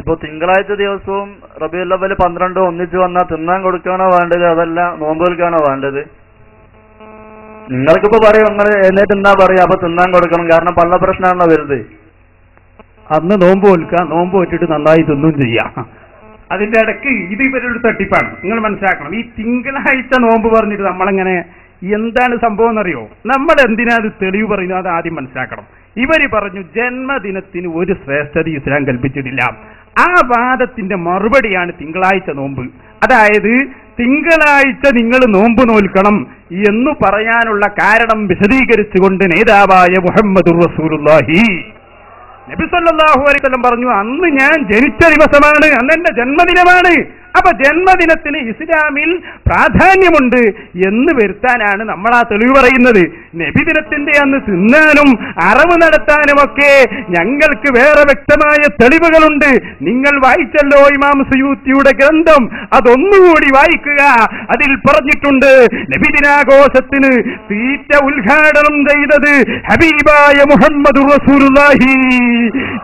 ഇപ്പൊ തിങ്കളാഴ്ച ദിവസവും റബീഉൽ അവ്വൽ 12 ഒന്നിച്ച് വന്നാൽ തിന്നാൻ കൊടുക്കാണോ വേണ്ടത്, അതല്ല നോമ്പ് വിൽക്കാണോ വേണ്ടത്? നിങ്ങൾക്കിപ്പോ പറയും നിങ്ങൾ എന്നിട്ട് എന്താ പറയാ, അപ്പൊ തിന്നാൻ കൊടുക്കണം, കാരണം പള്ള പ്രശ്നമാണോ വലുത്. അന്ന് നോമ്പ് വിൽക്കാം, നോമ്പ് വെച്ചിട്ട് നന്നായി തിന്നും ചെയ്യാം. അതിന്റെ ഇടയ്ക്ക് ഇത് ഇവരൊരു തട്ടിപ്പാണ്, നിങ്ങൾ മനസ്സിലാക്കണം. ഈ തിങ്കളാഴ്ച നോമ്പ് പറഞ്ഞിട്ട് നമ്മളെങ്ങനെ, എന്താണ് സംഭവം എന്നറിയോ? നമ്മൾ എന്തിനാ അത് തെളിവ് പറയുന്നത്, അത് ആദ്യം മനസ്സിലാക്കണം. ഇവര് പറഞ്ഞു ജന്മദിനത്തിന് ഒരു ശ്രേഷ്ഠത ഇസ്ലാം കൽപ്പിച്ചിട്ടില്ല. ആ വാദത്തിന്റെ മറുപടിയാണ് തിങ്കളാഴ്ച നോമ്പ്. അതായത് തിങ്കളാഴ്ച നിങ്ങൾ നോമ്പ് നോൽക്കണം എന്നു പറയാനുള്ള കാരണം വിശദീകരിച്ചുകൊണ്ട് നേതാവായ മുഹമ്മദുർ റസൂലുള്ളാഹി നബി സല്ലല്ലാഹു അലൈഹി വസല്ലം പറഞ്ഞു, അന്ന് ഞാൻ ജനിച്ച ദിവസമാണ്, അന്ന് എന്റെ ജന്മദിനമാണ്. അപ്പൊ ജന്മദിനത്തിന് ഇസ്ലാമിൽ പ്രാധാന്യമുണ്ട് എന്ന് വരുത്താനാണ് നമ്മൾ ആ തെളിവ് പറയുന്നത്. നബിദിനത്തിന്റെ അന്ന് തിന്നാനും അറവ് നടത്താനുമൊക്കെ ഞങ്ങൾക്ക് വേറെ വ്യക്തമായ തെളിവുകളുണ്ട്. നിങ്ങൾ വായിച്ചല്ലോ ഇമാം സുയൂത്തിയുടെ ഗ്രന്ഥം, അതൊന്നുകൂടി വായിക്കുക. അതിൽ പറഞ്ഞിട്ടുണ്ട് നബിദിനാഘോഷത്തിന് തീറ്റ ഉദ്ഘാടനം ചെയ്തത് ഹബീബായ മുഹമ്മദുർ റസൂലുള്ളാഹി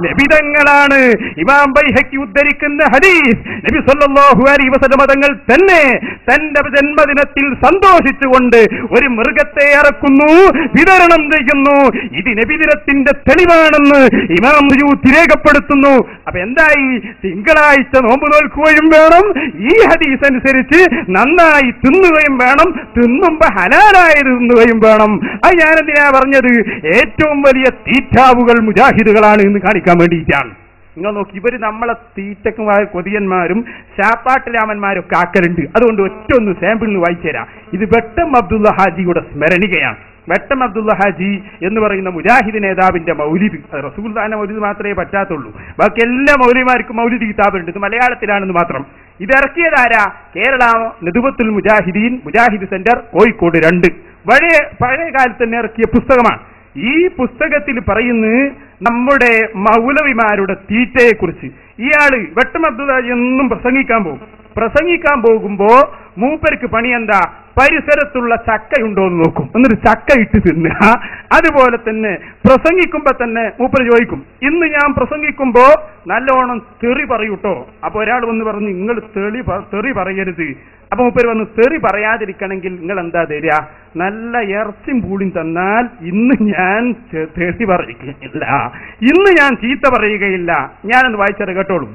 നബിതങ്ങളാണ്. ഇമാം ബൈഹഖി ഉദ്ധരിക്കുന്ന ഹദീസ്, നബി സല്ലല്ലാഹു അലൈഹി വസല്ലം തങ്ങൾ തന്നെ തന്റെ ജന്മദിനത്തിൽ സന്തോഷിച്ചുകൊണ്ട് ഒരു മൃഗത്തെ അറക്കുന്നു, വിതരണം ചെയ്യുന്നു. ഇത് നബിദിനത്തിന്റെ തെളിവാണെന്ന് ഇമാം സുയൂത്തി രേഖപ്പെടുത്തുന്നു. അപ്പൊ എന്തായി? തിങ്കളാഴ്ച നോമ്പ് നോൽക്കുകയും വേണം, ഈ ഹദീസ് അനുസരിച്ച് നന്നായി തിന്നുകയും വേണം, തിന്നുമ്പോ ഹലാലായത് തിന്നുകയും വേണം. അത് ഞാനെന്തിനാ പറഞ്ഞത്? ഏറ്റവും വലിയ തീറ്റാവുകൾ മുജാഹിദുകളാണ് എന്ന് കാണിക്കാൻ വേണ്ടിയിട്ടാണ്. നിങ്ങൾ നോക്കി, ഇവര് നമ്മളെ തീറ്റക്കുമായ കൊതിയന്മാരും ശാപ്പാട്ടിലാമന്മാരും ഒക്കെ ആക്കലുണ്ട്. അതുകൊണ്ട് ഒറ്റ ഒന്ന് സാമ്പിളിന് വായിച്ചു തരാം. ഇത് വെട്ടം അബ്ദുള്ള ഹാജിയുടെ സ്മരണികയാണ്. വെട്ടം അബ്ദുള്ള ഹാജി എന്ന് പറയുന്ന മുജാഹിദ് നേതാവിന്റെ മൗലിദ്, റസൂലുള്ളാഹിന്റെ മൗലിദ് മാത്രമേ പറ്റാത്തുള്ളൂ, ബാക്കി എല്ലാ മൗലിമാർക്കും മൗലിദ് കിതാബുണ്ട്. ഇത് മലയാളത്തിലാണെന്ന് മാത്രം. ഇത് ഇറക്കിയതാരാ? കേരള നെതുവത്തുൽ മുജാഹിദീൻ മുജാഹിദ് സെന്റർ കോഴിക്കോട് 2 പഴയ കാലത്ത് തന്നെ ഇറക്കിയ പുസ്തകമാണ്. ഈ പുസ്തകത്തിൽ പറയുന്നത് നമ്മുടെ മൗലവിമാരുടെ തീറ്റയെ കുറിച്ച്. ഇയാള് വെട്ടം അബ്ദുള്ള എന്നും പ്രസംഗിക്കാൻ പോകുമ്പോ മൂപ്പർക്ക് പണി എന്താ? പരിസരത്തുള്ള ചക്കയുണ്ടോ എന്ന് നോക്കും, എന്നിട്ട് ചക്ക ഇട്ട് തിന്നുക. അതുപോലെ തന്നെ പ്രസംഗിക്കുമ്പോ തന്നെ മൂപ്പർ ചോദിക്കും, ഇന്ന് ഞാൻ പ്രസംഗിക്കുമ്പോ നല്ലോണം തെറി പറയൂട്ടോ. അപ്പൊ ഒരാൾ വന്ന് പറഞ്ഞു, നിങ്ങൾ തെറി പറയരുത്. അപ്പൊ മൂപ്പര് വന്ന്, തെറി പറയാതിരിക്കണമെങ്കിൽ നിങ്ങൾ എന്താ തരിക? നല്ല ഇറച്ചിയും പൂളിയും തന്നാൽ ഇന്ന് ഞാൻ തെറി പറയുകയില്ല, ഇന്ന് ഞാൻ ചീത്ത പറയുകയില്ല. ഞാനൊന്ന് വായിച്ചത് കേട്ടോളൂ.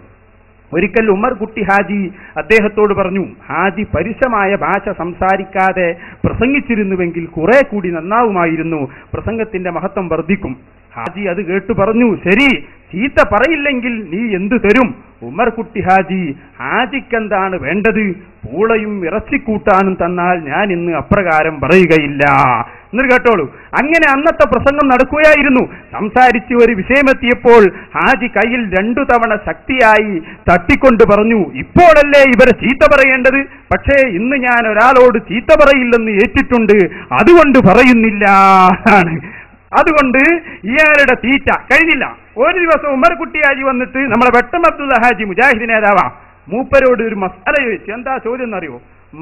ഒരിക്കൽ ഉമർ കുട്ടി ഹാജി അദ്ദേഹത്തോട് പറഞ്ഞു, ഹാജി പരുഷമായ ഭാഷ സംസാരിക്കാതെ പ്രസംഗിച്ചിരുന്നുവെങ്കിൽ കുറെ കൂടി നന്നാവുമായിരുന്നു, പ്രസംഗത്തിന്റെ മഹത്വം വർദ്ധിക്കും. ഹാജി അത് കേട്ടു പറഞ്ഞു, ശരി, ചീത്ത പറയില്ലെങ്കിൽ നീ എന്തു തരും? ഉമർ കുട്ടി ഹാജിക്കെന്താണ് വേണ്ടത്? പൂളയും ഇറച്ചിക്കൂട്ടാനും തന്നാൽ ഞാൻ ഇന്ന് അപ്രകാരം പറയുകയില്ല. എന്നിട്ട് കേട്ടോളൂ, അങ്ങനെ അന്നത്തെ പ്രസംഗം നടക്കുകയായിരുന്നു. സംസാരിച്ച് ഒരു വിഷയമെത്തിയപ്പോൾ ഹാജി കയ്യിൽ 2 തവണ ശക്തിയായി തട്ടിക്കൊണ്ട് പറഞ്ഞു, ഇപ്പോഴല്ലേ ഇവരെ ചീത്ത പറയേണ്ടത്, പക്ഷേ ഇന്ന് ഞാൻ ഒരാളോട് ചീത്ത പറയില്ലെന്ന് ഏറ്റിട്ടുണ്ട്, അതുകൊണ്ട് പറയുന്നില്ല. അതുകൊണ്ട് ഇയാളുടെ തീറ്റ കഴിഞ്ഞില്ല. ഒരു ദിവസം ഉമർ കുട്ടി ഹാജി വന്നിട്ട് നമ്മളെ വെട്ടം അബ്ദുള്ള ഹാജി മുജാഹിദ് നേതാവാ, മൂപ്പരോട് ഒരു മസാല ചോദിച്ചു. എന്താ ചോദ്യം എന്നറിയോ?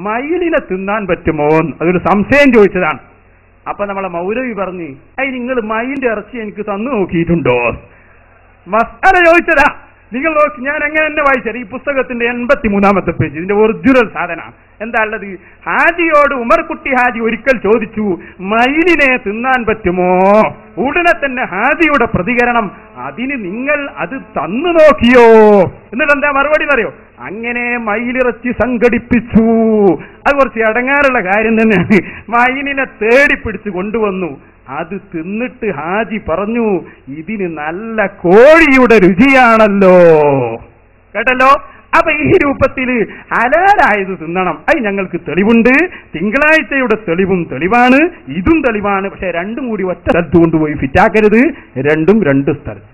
മയിലിനെ തിന്നാൻ പറ്റുമോ? അതൊരു സംശയം ചോദിച്ചതാണ്. അപ്പൊ നമ്മളെ മൗലവി പറഞ്ഞു, നിങ്ങൾ മയിലിന്റെ ഇറച്ചി എനിക്ക് തന്നു നോക്കിയിട്ടുണ്ടോ? മസാല ചോദിച്ചതാ. നിങ്ങൾ നോക്കി, ഞാൻ എങ്ങനെ തന്നെ വായിച്ചത്. ഈ പുസ്തകത്തിന്റെ 83-ാമത്തെ പേജ്, ഇതിന്റെ ഒറിജിനൽ സാധന എന്താ ഉള്ളത്? ഹാജിയോട് ഉമർ കുട്ടി ഹാജി ഒരിക്കൽ ചോദിച്ചു, മയിലിനെ തിന്നാൻ പറ്റുമോ? ഉടനെ തന്നെ ഹാജിയുടെ പ്രതികരണം, അതിന് നിങ്ങൾ അത് തന്നു നോക്കിയോ? എന്നിട്ട് എന്താ മറുപടി പറയോ? അങ്ങനെ മയിലിറച്ചി സംഘടിപ്പിച്ചു. അത് കുറച്ച് അടങ്ങാറുള്ള കാര്യം തന്നെയാണ്. മയിലിനെ തേടിപ്പിടിച്ച് കൊണ്ടുവന്നു. അത് തിന്നിട്ട് ഹാജി പറഞ്ഞു, ഇതിന് നല്ല കോഴിയുടെ രുചിയാണല്ലോ. കേട്ടല്ലോ? അപ്പൊ ഈ രൂപത്തിൽ ഹലാലായത് തിന്നണം. അത് ഞങ്ങൾക്ക് തെളിവുണ്ട്. തിങ്കളാഴ്ചയുടെ തെളിവും തെളിവാണ്, ഇതും തെളിവാണ്. പക്ഷെ രണ്ടും കൂടി ഒറ്റ സ്ഥലത്ത് കൊണ്ടുപോയി ഫിറ്റാക്കരുത്. രണ്ടും 2 സ്ഥലത്ത്.